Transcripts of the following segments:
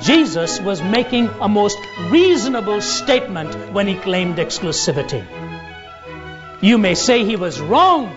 Jesus was making a most reasonable statement when he claimed exclusivity. You may say he was wrong,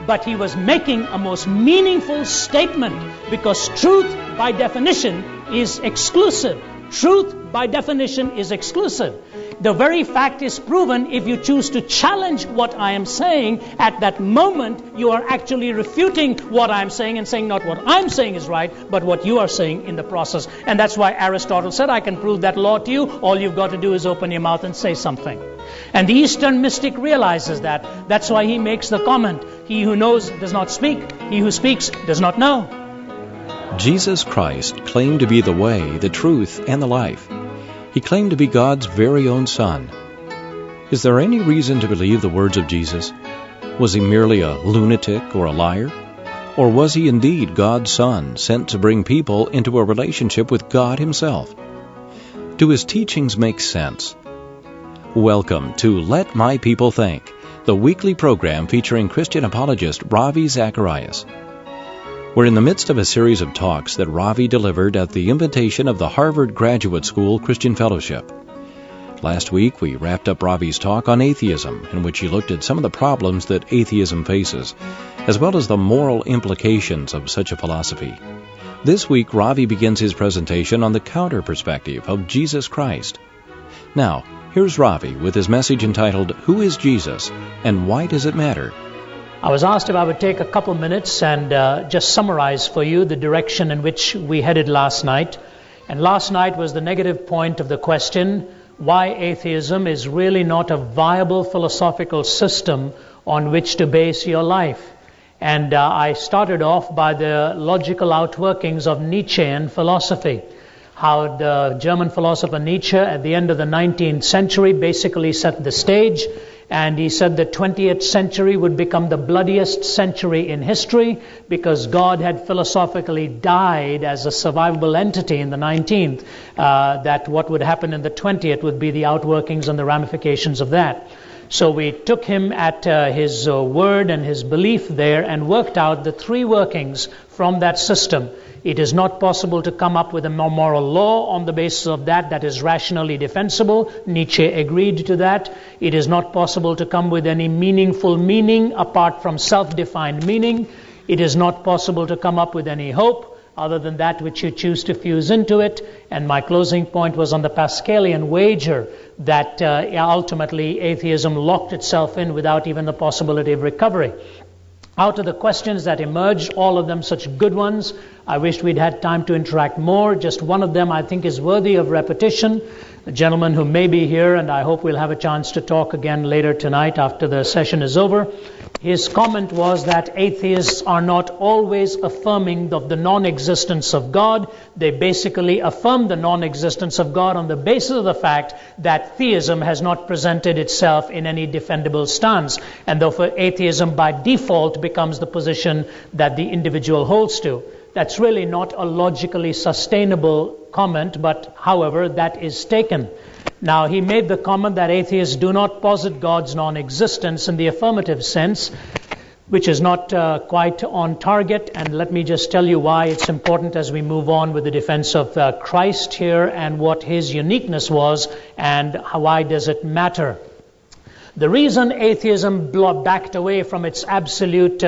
but he was making a most meaningful statement, because truth by definition is exclusive. Truth by definition is exclusive. The very fact is proven if you choose to challenge what I am saying. At that moment, you are actually refuting what I am saying and saying not what I'm saying is right, but what you are saying in the process. And that's why Aristotle said, I can prove that law to you. All you've got to do is open your mouth and say something. And the Eastern mystic realizes that. That's why he makes the comment, he who knows does not speak. He who speaks does not know. Jesus Christ claimed to be the way, the truth, and the life. He claimed to be God's very own Son. Is there any reason to believe the words of Jesus? Was he merely a lunatic or a liar? Or was he indeed God's Son, sent to bring people into a relationship with God himself? Do his teachings make sense? Welcome to Let My People Think, the weekly program featuring Christian apologist Ravi Zacharias. We're in the midst of a series of talks that Ravi delivered at the invitation of the Harvard Graduate School Christian Fellowship. Last week, we wrapped up Ravi's talk on atheism, in which he looked at some of the problems that atheism faces, as well as the moral implications of such a philosophy. This week, Ravi begins his presentation on the counter perspective of Jesus Christ. Now, here's Ravi with his message entitled, Who is Jesus, and Why Does It Matter? I was asked if I would take a couple minutes and just summarize for you the direction in which we headed last night. And last night was the negative point of the question, why atheism is really not a viable philosophical system on which to base your life. And I started off by the logical outworkings of Nietzschean philosophy. How the German philosopher Nietzsche at the end of the 19th century basically set the stage. And he said the 20th century would become the bloodiest century in history because God had philosophically died as a survivable entity in the 19th. That what would happen in the 20th would be the outworkings and the ramifications of that. So we took him at his word and his belief there and worked out the three workings from that system. It is not possible to come up with a moral law on the basis of that is rationally defensible. Nietzsche agreed to that. It is not possible to come with any meaningful meaning apart from self-defined meaning. It is not possible to come up with any hope other than that which you choose to fuse into it. And my closing point was on the Pascalian wager that ultimately atheism locked itself in without even the possibility of recovery. Out of the questions that emerged, all of them such good ones, I wished we'd had time to interact more. Just one of them I think is worthy of repetition. A gentleman who may be here, and I hope we'll have a chance to talk again later tonight after the session is over. His comment was that atheists are not always affirming of the non-existence of God. They basically affirm the non-existence of God on the basis of the fact that theism has not presented itself in any defendable stance. And therefore atheism by default becomes the position that the individual holds to. That's really not a logically sustainable comment, but however, that is taken. Now, he made the comment that atheists do not posit God's non-existence in the affirmative sense, which is not quite on target. And let me just tell you why it's important as we move on with the defense of Christ here and what his uniqueness was and why does it matter. The reason atheism backed away from its absolute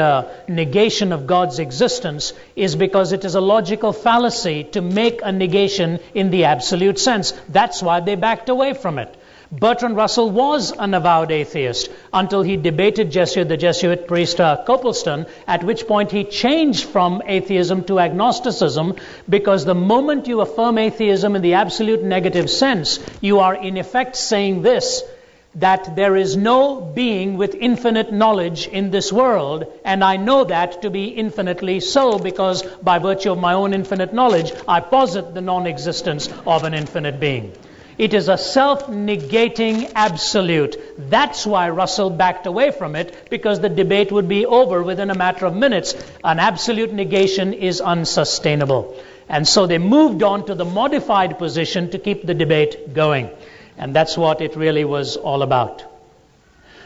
negation of God's existence is because it is a logical fallacy to make a negation in the absolute sense. That's why they backed away from it. Bertrand Russell was an avowed atheist until he debated the Jesuit priest Copleston, at which point he changed from atheism to agnosticism, because the moment you affirm atheism in the absolute negative sense, you are in effect saying this, that there is no being with infinite knowledge in this world, and I know that to be infinitely so because by virtue of my own infinite knowledge, I posit the non-existence of an infinite being. It is a self-negating absolute. That's why Russell backed away from it, because the debate would be over within a matter of minutes. An absolute negation is unsustainable. And so they moved on to the modified position to keep the debate going. And that's what it really was all about.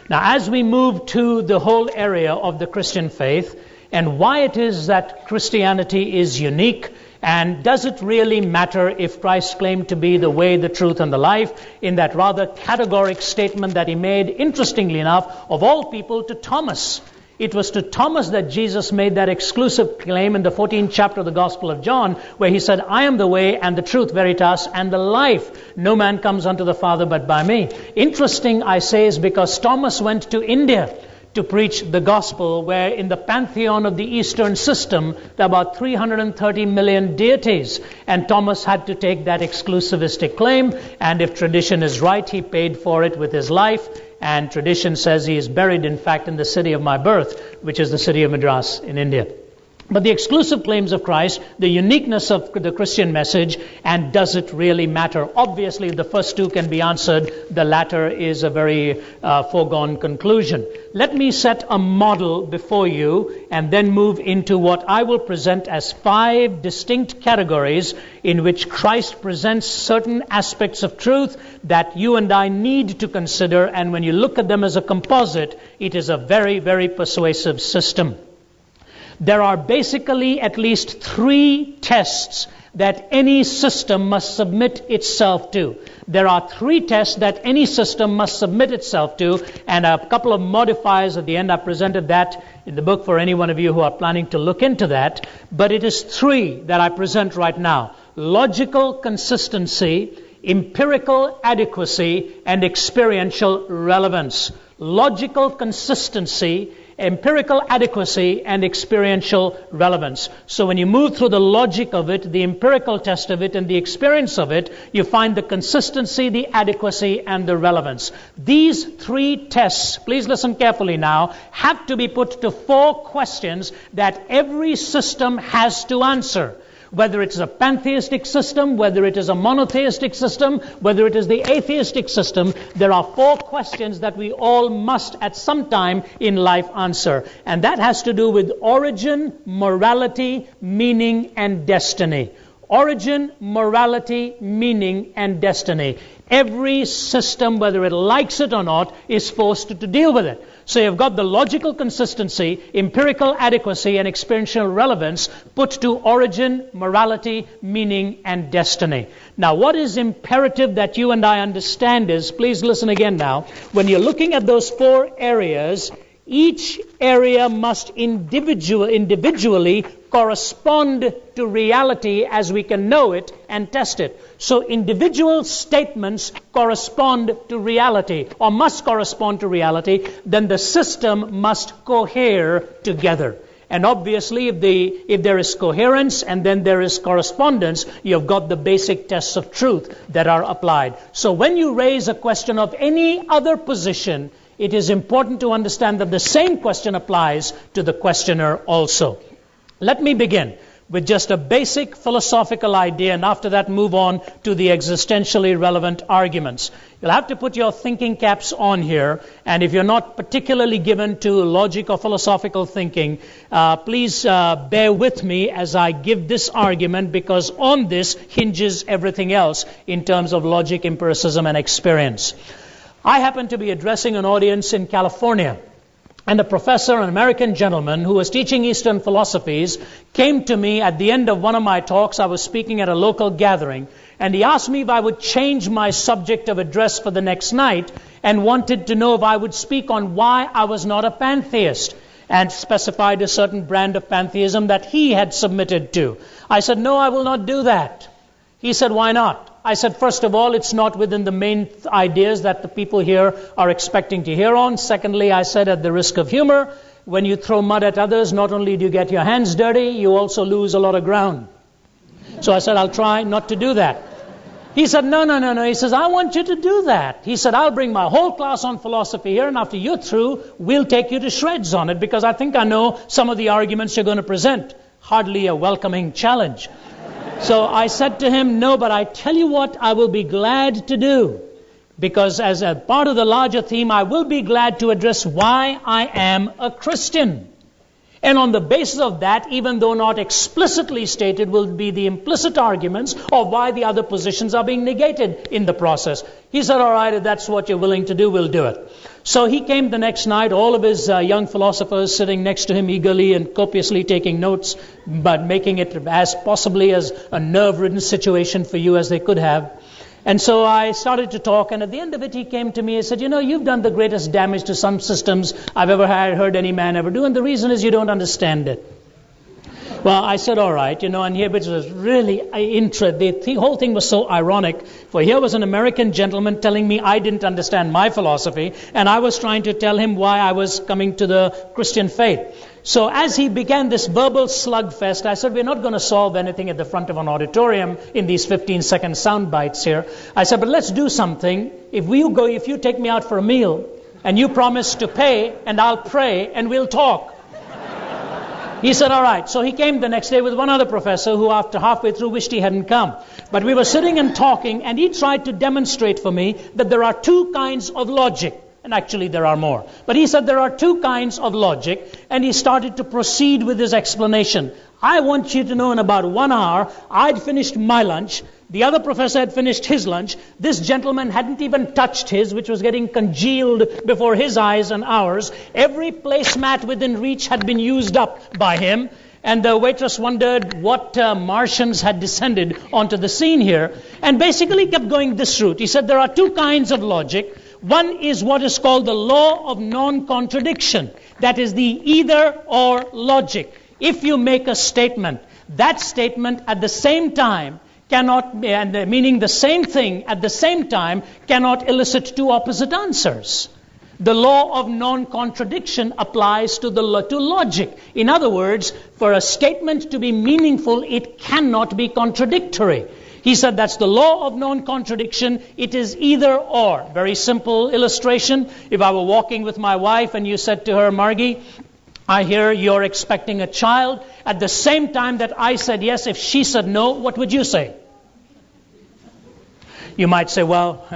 Now, as we move to the whole area of the Christian faith and why it is that Christianity is unique And does it really matter if Christ claimed to be the way, the truth, and the life, in that rather categoric statement that he made, interestingly enough, of all people, to Thomas? It was to Thomas that Jesus made that exclusive claim in the 14th chapter of the Gospel of John, where he said, I am the way and the truth, veritas, and the life. No man comes unto the Father but by me. Interesting, I say, is because Thomas went to India to preach the gospel, where in the pantheon of the Eastern system, there are about 330 million deities. And Thomas had to take that exclusivistic claim, and if tradition is right, he paid for it with his life. And tradition says he is buried, in fact, in the city of my birth, which is the city of Madras in India. But the exclusive claims of Christ, the uniqueness of the Christian message, and does it really matter? Obviously, the first two can be answered. The latter is a very foregone conclusion. Let me set a model before you and then move into what I will present as 5 distinct categories in which Christ presents certain aspects of truth that you and I need to consider. And when you look at them as a composite, it is a very, very persuasive system. There are basically at least 3 tests that any system must submit itself to. There are 3 tests that any system must submit itself to, and a couple of modifiers at the end. I presented that in the book for any one of you who are planning to look into that. But it is 3 that I present right now: logical consistency, empirical adequacy, and experiential relevance. Logical consistency, empirical adequacy, and experiential relevance. So when you move through the logic of it, the empirical test of it, and the experience of it, you find the consistency, the adequacy, and the relevance. These 3 tests, please listen carefully now, have to be put to 4 questions that every system has to answer. Whether it is a pantheistic system, whether it is a monotheistic system, whether it is the atheistic system, there are 4 questions that we all must at some time in life answer. And that has to do with origin, morality, meaning, and destiny. Origin, morality, meaning, and destiny. Every system, whether it likes it or not, is forced to deal with it. So you've got the logical consistency, empirical adequacy, and experiential relevance put to origin, morality, meaning, and destiny. Now, what is imperative that you and I understand is, please listen again now, when you're looking at those 4 areas, each area must individually correspond to reality as we can know it and test it. So individual statements correspond to reality, or must correspond to reality, then the system must cohere together. And obviously, if there is coherence and then there is correspondence, you've got the basic tests of truth that are applied. So when you raise a question of any other position, it is important to understand that the same question applies to the questioner also. Let me begin with just a basic philosophical idea, and after that move on to the existentially relevant arguments. You'll have to put your thinking caps on here, and if you're not particularly given to logic or philosophical thinking, please bear with me as I give this argument, because on this hinges everything else in terms of logic, empiricism, and experience. I happen to be addressing an audience in California, and a professor, an American gentleman who was teaching Eastern philosophies, came to me at the end of one of my talks. I was speaking at a local gathering, and he asked me if I would change my subject of address for the next night, and wanted to know if I would speak on why I was not a pantheist, and specified a certain brand of pantheism that he had submitted to. I said, no, I will not do that. He said, why not? I said, first of all, it's not within the main ideas that the people here are expecting to hear on. Secondly, I said, at the risk of humor, when you throw mud at others, not only do you get your hands dirty, you also lose a lot of ground. So I said, I'll try not to do that. He said, no. He says, I want you to do that. He said, I'll bring my whole class on philosophy here, and after you're through, we'll take you to shreds on it, because I think I know some of the arguments you're going to present. Hardly a welcoming challenge. So I said to him, no, but I tell you what I will be glad to do, because as a part of the larger theme, I will be glad to address why I am a Christian. And on the basis of that, even though not explicitly stated, will be the implicit arguments of why the other positions are being negated in the process. He said, all right, if that's what you're willing to do, we'll do it. So he came the next night, all of his young philosophers sitting next to him eagerly and copiously taking notes, but making it as possibly as a nerve-ridden situation for you as they could have. And so I started to talk, and at the end of it, he came to me and said, you've done the greatest damage to some systems I've ever heard any man ever do, and the reason is you don't understand it. Well, I said, all right, and here, which was really interesting. The whole thing was so ironic, for here was an American gentleman telling me I didn't understand my philosophy, and I was trying to tell him why I was coming to the Christian faith. So as he began this verbal slugfest, I said, we're not going to solve anything at the front of an auditorium in these 15-second sound bites here. I said, but let's do something. If you take me out for a meal, and you promise to pay, and I'll pray, and we'll talk. He said, all right. So he came the next day with one other professor who after halfway through wished he hadn't come. But we were sitting and talking, and he tried to demonstrate for me that there are two kinds of logic. And actually there are more. But he said there are two kinds of logic, and he started to proceed with his explanation. I want you to know in about 1 hour, I'd finished my lunch. The other professor had finished his lunch. This gentleman hadn't even touched his, which was getting congealed before his eyes and ours. Every placemat within reach had been used up by him. And the waitress wondered what Martians had descended onto the scene here. And basically kept going this route. He said there are two kinds of logic. One is what is called the law of non-contradiction. That is the either-or logic. If you make a statement, that statement at the same time cannot, meaning the same thing at the same time, cannot elicit two opposite answers. The law of non-contradiction applies to logic. In other words, for a statement to be meaningful, it cannot be contradictory. He said that's the law of non-contradiction. It is either or. Very simple illustration. If I were walking with my wife and you said to her, Margie, I hear you're expecting a child. At the same time that I said yes, if she said no, what would you say? You might say, well,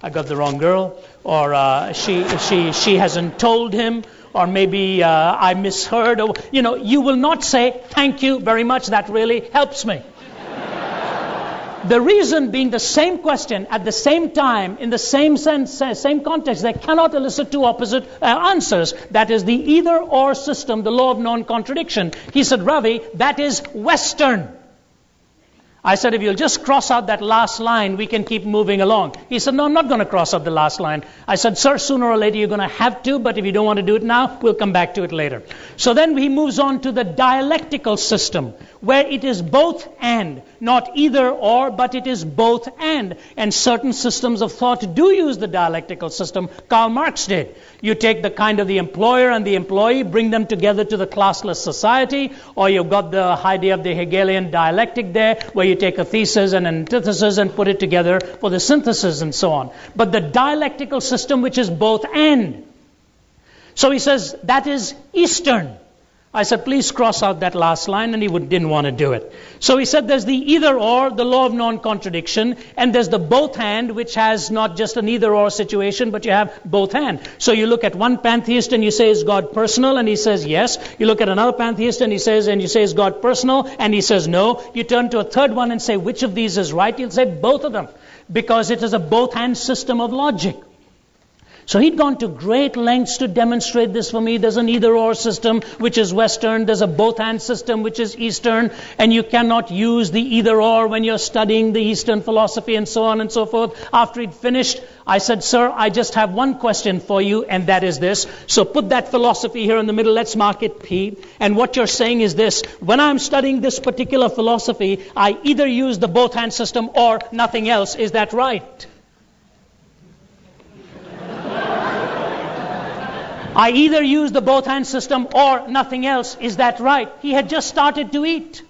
I got the wrong girl, or she hasn't told him, or maybe I misheard. Or, you will not say, thank you very much, that really helps me. The reason being the same question at the same time, in the same sense, same context, they cannot elicit two opposite answers. That is the either-or system, the law of non-contradiction. He said, Ravi, that is Western. I said, if you'll just cross out that last line, we can keep moving along. He said, no, I'm not going to cross out the last line. I said, sir, sooner or later you're going to have to, but if you don't want to do it now, we'll come back to it later. So then he moves on to the dialectical system, where it is both and, not either or, but it is both and. And certain systems of thought do use the dialectical system. Karl Marx did. You take the kind of the employer and the employee, bring them together to the classless society, or you've got the idea of the Hegelian dialectic there, where you take a thesis and an antithesis and put it together for the synthesis and so on. But the dialectical system, which is both and. So he says, that is Eastern. I said, please cross out that last line, and he didn't want to do it. So he said there's the either-or, the law of non-contradiction, and there's the both-and, which has not just an either-or situation, but you have both-and. So you look at one pantheist and you say, is God personal? And he says, yes. You look at another pantheist and you say, is God personal? And he says, no. You turn to a third one and say, which of these is right? He'll say, both of them, because it is a both-and system of logic. So he'd gone to great lengths to demonstrate this for me. There's an either-or system, which is Western. There's a both-and system, which is Eastern. And you cannot use the either-or when you're studying the Eastern philosophy and so on and so forth. After he'd finished, I said, sir, I just have one question for you, and that is this. So put that philosophy here in the middle. Let's mark it P. And what you're saying is this. When I'm studying this particular philosophy, I either use the both-and system or nothing else. Is that right? I either use the both-hand system or nothing else. Is that right? He had just started to eat.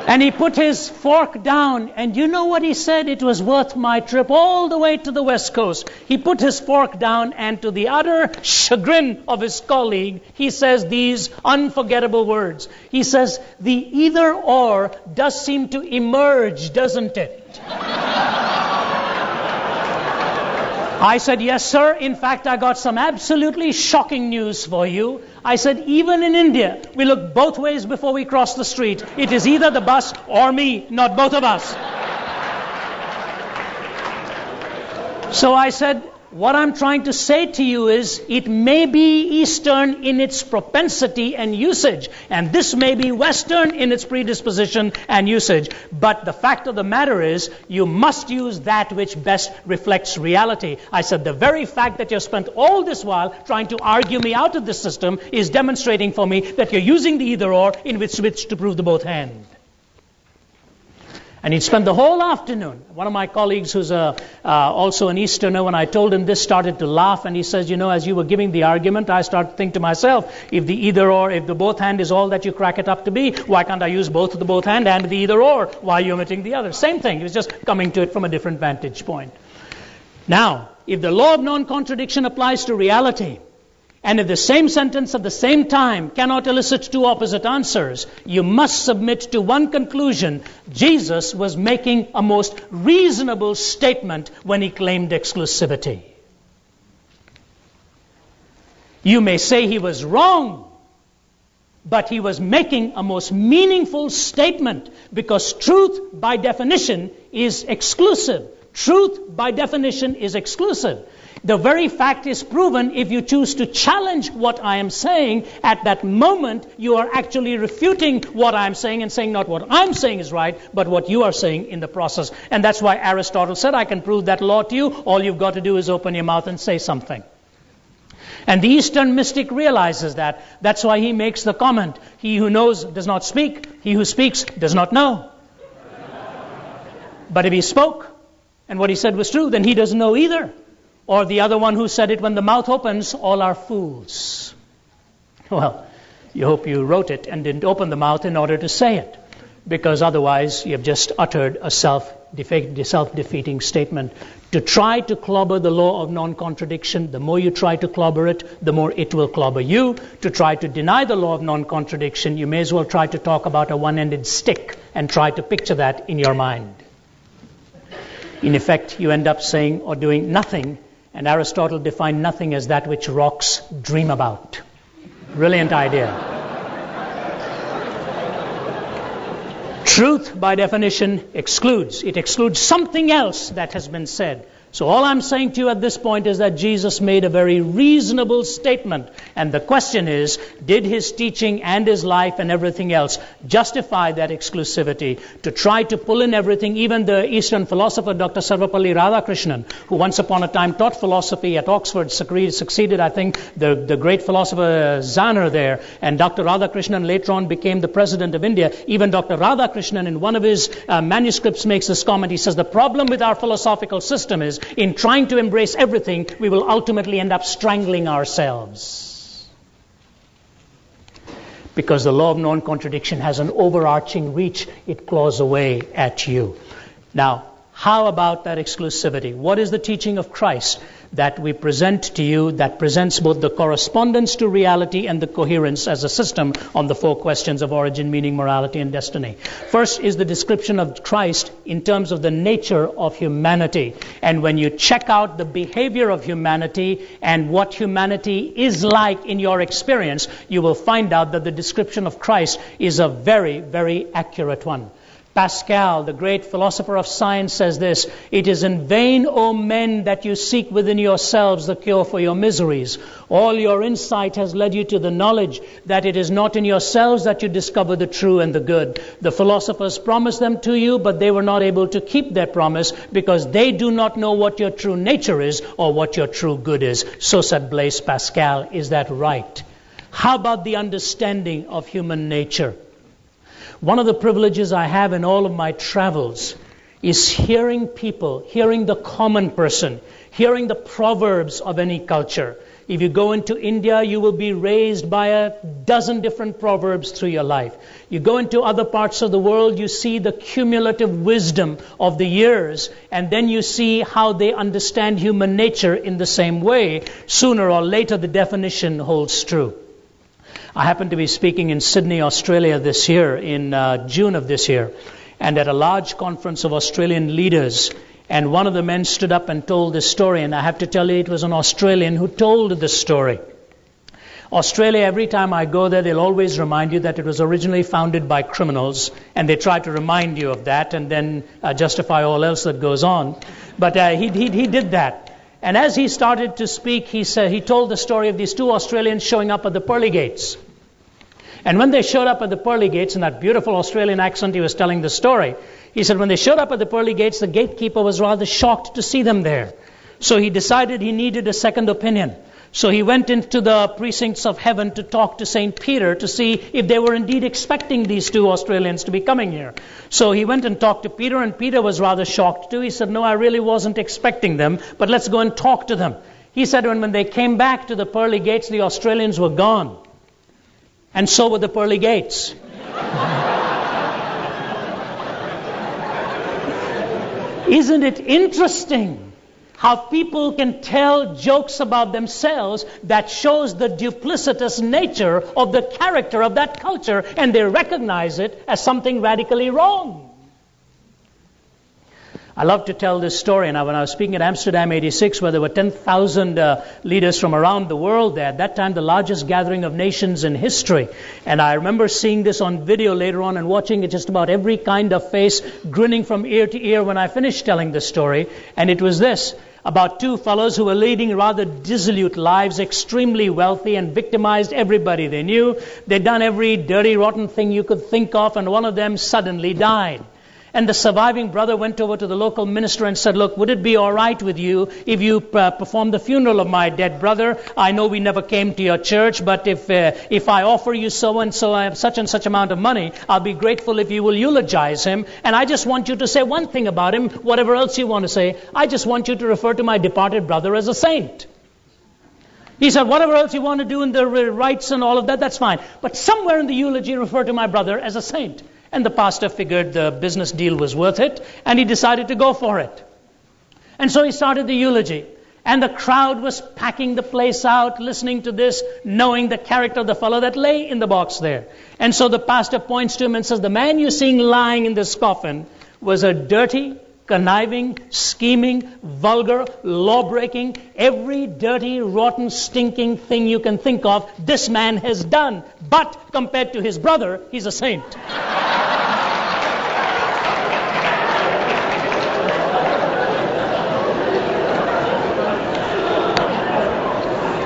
And he put his fork down, and you know what he said? It was worth my trip all the way to the West Coast. He put his fork down, and to the utter chagrin of his colleague, he says these unforgettable words. He says, the either-or does seem to emerge, doesn't it? I said, yes, sir. In fact, I got some absolutely shocking news for you. I said, even in India, we look both ways before we cross the street. It is either the bus or me, not both of us. So I said, what I'm trying to say to you is, it may be Eastern in its propensity and usage, and this may be Western in its predisposition and usage. But the fact of the matter is, you must use that which best reflects reality. I said, the very fact that you've spent all this while trying to argue me out of this system is demonstrating for me that you're using the either-or in which to prove the both hand. And he'd spent the whole afternoon. One of my colleagues who's also an Easterner, when I told him this, started to laugh. And he says, you know, as you were giving the argument, I started to think to myself, if the either or, if the both hand is all that you crack it up to be, why can't I use both the both hand and the either or while you're omitting the other? Same thing. He was just coming to it from a different vantage point. Now, if the law of non-contradiction applies to reality, and if the same sentence at the same time cannot elicit two opposite answers, you must submit to one conclusion. Jesus was making a most reasonable statement when he claimed exclusivity. You may say he was wrong, but he was making a most meaningful statement, because truth by definition is exclusive. Truth by definition is exclusive. The very fact is proven if you choose to challenge what I am saying. At that moment, you are actually refuting what I'm saying and saying not what I'm saying is right, but what you are saying in the process. And that's why Aristotle said, I can prove that law to you. All you've got to do is open your mouth and say something. And the Eastern mystic realizes that. That's why he makes the comment, he who knows does not speak, he who speaks does not know. But if he spoke, and what he said was true, then he doesn't know either. Or the other one who said it, when the mouth opens, all are fools. Well, you hope you wrote it and didn't open the mouth in order to say it, because otherwise you have just uttered a self-defeating statement. To try to clobber the law of non-contradiction, the more you try to clobber it, the more it will clobber you. To try to deny the law of non-contradiction, you may as well try to talk about a one-ended stick and try to picture that in your mind. In effect, you end up saying or doing nothing. And Aristotle defined nothing as that which rocks dream about. Brilliant idea. Truth, by definition, excludes. It excludes something else that has been said. So all I'm saying to you at this point is that Jesus made a very reasonable statement. And the question is, did his teaching and his life and everything else justify that exclusivity? To try to pull in everything, even the Eastern philosopher Dr. Sarvapalli Radhakrishnan, who once upon a time taught philosophy at Oxford, succeeded, I think, the great philosopher Zaner there. And Dr. Radhakrishnan later on became the president of India. Even Dr. Radhakrishnan in one of his manuscripts makes this comment. He says, the problem with our philosophical system is, in trying to embrace everything, we will ultimately end up strangling ourselves. Because the law of non-contradiction has an overarching reach. It claws away at you. Now, how about that exclusivity? What is the teaching of Christ that we present to you that presents both the correspondence to reality and the coherence as a system on the four questions of origin, meaning, morality, and destiny? First is the description of Christ in terms of the nature of humanity. And when you check out the behavior of humanity and what humanity is like in your experience, you will find out that the description of Christ is a very, very accurate one. Pascal, the great philosopher of science, says this: "It is in vain, O men, that you seek within yourselves the cure for your miseries. All your insight has led you to the knowledge that it is not in yourselves that you discover the true and the good. The philosophers promised them to you, but they were not able to keep their promise because they do not know what your true nature is or what your true good is." So said Blaise Pascal. Is that right? How about the understanding of human nature? One of the privileges I have in all of my travels is hearing people, hearing the common person, hearing the proverbs of any culture. If you go into India, you will be raised by a dozen different proverbs through your life. You go into other parts of the world, you see the cumulative wisdom of the years, and then you see how they understand human nature in the same way. Sooner or later, the definition holds true. I happened to be speaking in Sydney, Australia this year, in June of this year, and at a large conference of Australian leaders. And one of the men stood up and told this story, and I have to tell you, it was an Australian who told the story. Australia, every time I go there, they'll always remind you that it was originally founded by criminals, and they try to remind you of that and then justify all else that goes on. But he did that. And as he started to speak, he told the story of these two Australians showing up at the pearly gates. And when they showed up at the pearly gates, in that beautiful Australian accent, he was telling the story. He said when they showed up at the pearly gates, the gatekeeper was rather shocked to see them there. So he decided he needed a second opinion. So he went into the precincts of heaven to talk to St. Peter to see if they were indeed expecting these two Australians to be coming here. So he went and talked to Peter, and Peter was rather shocked too. He said, no, I really wasn't expecting them, but let's go and talk to them. He said when they came back to the pearly gates, the Australians were gone. And so were the pearly gates. Isn't it interesting how people can tell jokes about themselves that shows the duplicitous nature of the character of that culture, and they recognize it as something radically wrong? I love to tell this story, and when I was speaking at Amsterdam 86, where there were 10,000 leaders from around the world there, at that time the largest gathering of nations in history. And I remember seeing this on video later on and watching it, just about every kind of face grinning from ear to ear when I finished telling the story. And it was this, about two fellows who were leading rather dissolute lives, extremely wealthy, and victimized everybody they knew. They'd done every dirty, rotten thing you could think of, and one of them suddenly died. And the surviving brother went over to the local minister and said, look, would it be all right with you if you perform the funeral of my dead brother? I know we never came to your church, but if I offer you so and such amount of money, I'll be grateful if you will eulogize him. And I just want you to say one thing about him, whatever else you want to say. I just want you to refer to my departed brother as a saint. He said, whatever else you want to do in the rites and all of that, that's fine. But somewhere in the eulogy, refer to my brother as a saint. And the pastor figured the business deal was worth it, and he decided to go for it. And so he started the eulogy. And the crowd was packing the place out, listening to this, knowing the character of the fellow that lay in the box there. And so the pastor points to him and says, the man you're seeing lying in this coffin was a dirty, conniving, scheming, vulgar, law-breaking, every dirty, rotten, stinking thing you can think of, this man has done. But compared to his brother, he's a saint.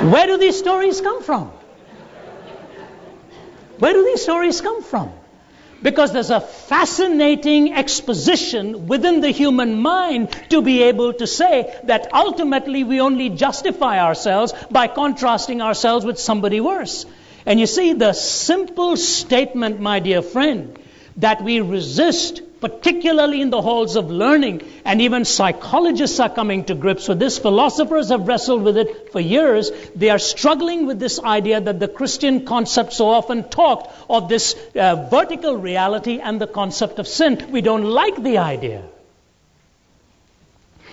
Where do these stories come from? Where do these stories come from? Because there's a fascinating exposition within the human mind to be able to say that ultimately we only justify ourselves by contrasting ourselves with somebody worse. And you see, the simple statement, my dear friend, that we resist, particularly in the halls of learning, and even psychologists are coming to grips with this. Philosophers have wrestled with it for years. They are struggling with this idea that the Christian concept so often talked of this vertical reality and the concept of sin. We don't like the idea.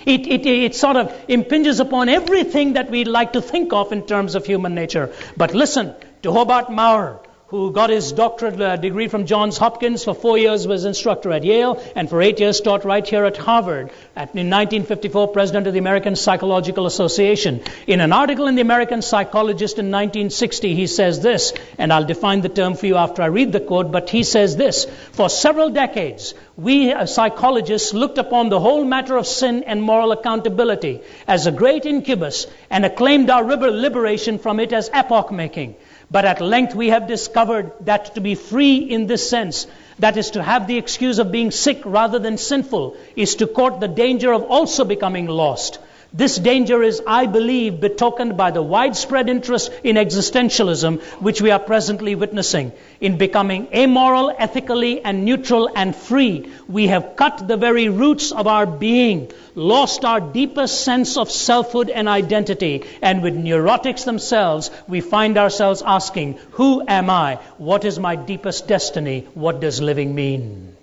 It sort of impinges upon everything that we like to think of in terms of human nature. But listen to Hobart Maurer, who got his doctorate degree from Johns Hopkins, for 4 years was instructor at Yale, and for 8 years taught right here at Harvard. In 1954, president of the American Psychological Association. In an article in the American Psychologist in 1960, he says this, and I'll define the term for you after I read the quote, but he says this: for several decades, we psychologists looked upon the whole matter of sin and moral accountability as a great incubus and acclaimed our liberation from it as epoch-making. But at length we have discovered that to be free in this sense, that is to have the excuse of being sick rather than sinful, is to court the danger of also becoming lost. This danger is, I believe, betokened by the widespread interest in existentialism which we are presently witnessing. In becoming amoral, ethically and neutral and free, we have cut the very roots of our being, lost our deepest sense of selfhood and identity, and with neurotics themselves, we find ourselves asking, who am I? What is my deepest destiny? What does living mean?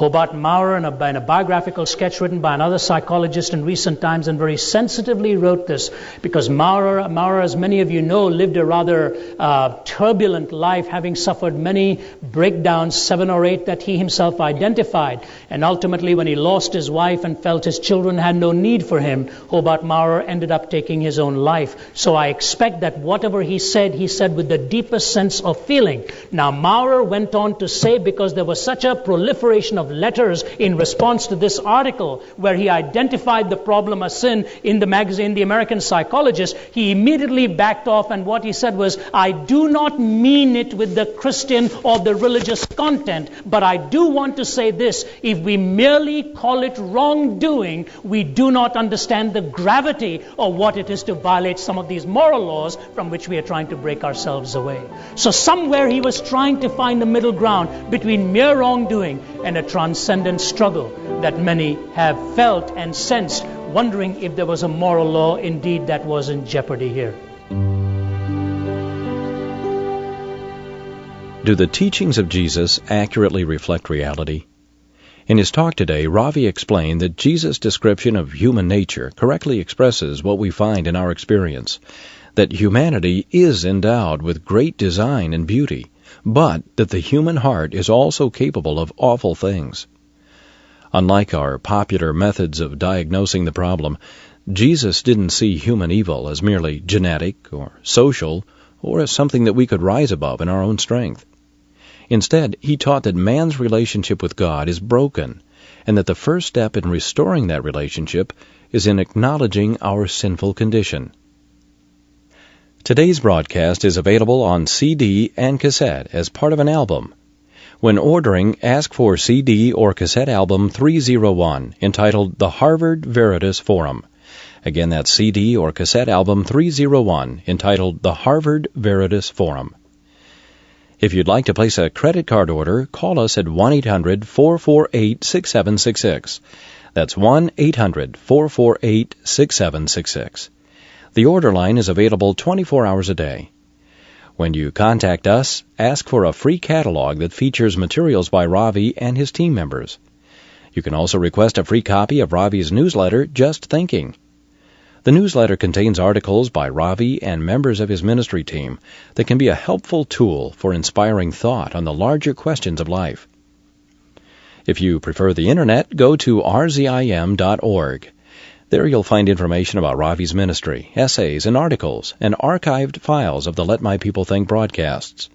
Hobart Maurer, in a biographical sketch written by another psychologist in recent times, and very sensitively wrote this, because Maurer, as many of you know, lived a rather turbulent life, having suffered many breakdowns, 7 or 8 that he himself identified. And ultimately, when he lost his wife and felt his children had no need for him, Hobart Maurer ended up taking his own life. So I expect that whatever he said with the deepest sense of feeling. Now, Maurer went on to say, because there was such a proliferation of letters in response to this article, where he identified the problem as sin in the magazine The American Psychologist, he immediately backed off, and what he said was, I do not mean it with the Christian or the religious content, but I do want to say this: if we merely call it wrongdoing, we do not understand the gravity of what it is to violate some of these moral laws from which we are trying to break ourselves away. So somewhere he was trying to find a middle ground between mere wrongdoing and a transcendent struggle that many have felt and sensed, wondering if there was a moral law indeed that was in jeopardy here. Do the teachings of Jesus accurately reflect reality? In his talk today, Ravi explained that Jesus' description of human nature correctly expresses what we find in our experience, that humanity is endowed with great design and beauty, but that the human heart is also capable of awful things. Unlike our popular methods of diagnosing the problem, Jesus didn't see human evil as merely genetic or social, or as something that we could rise above in our own strength. Instead, he taught that man's relationship with God is broken, and that the first step in restoring that relationship is in acknowledging our sinful condition. Today's broadcast is available on CD and cassette as part of an album. When ordering, ask for CD or cassette album 301, entitled The Harvard Veritas Forum. Again, that's CD or cassette album 301, entitled The Harvard Veritas Forum. If you'd like to place a credit card order, call us at 1-800-448-6766. That's 1-800-448-6766. The order line is available 24 hours a day. When you contact us, ask for a free catalog that features materials by Ravi and his team members. You can also request a free copy of Ravi's newsletter, Just Thinking. The newsletter contains articles by Ravi and members of his ministry team that can be a helpful tool for inspiring thought on the larger questions of life. If you prefer the Internet, go to rzim.org. There you'll find information about Ravi's ministry, essays and articles, and archived files of the Let My People Think broadcasts.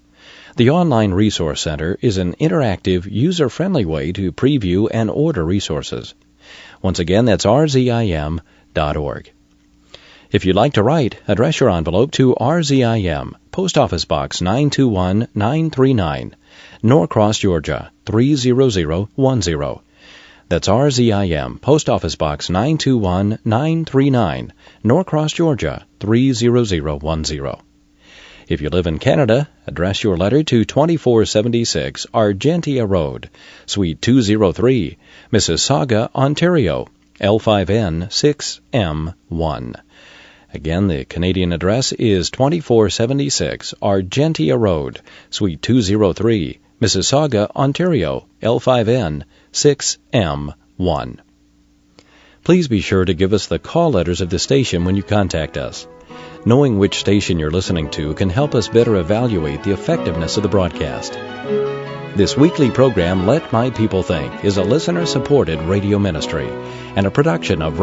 The Online Resource Center is an interactive, user-friendly way to preview and order resources. Once again, that's rzim.org. If you'd like to write, address your envelope to RZIM, Post Office Box 921939, Norcross, Georgia 30010. That's RZIM, Post Office Box 921939, Norcross, Georgia 30010. If you live in Canada, address your letter to 2476 Argentia Road, Suite 203, Mississauga, Ontario, L5N 6M1. Again, the Canadian address is 2476 Argentia Road, Suite 203, Mississauga, Ontario, L5N 6M1. Please be sure to give us the call letters of the station when you contact us. Knowing which station you're listening to can help us better evaluate the effectiveness of the broadcast. This weekly program, Let My People Think, is a listener-supported radio ministry and a production of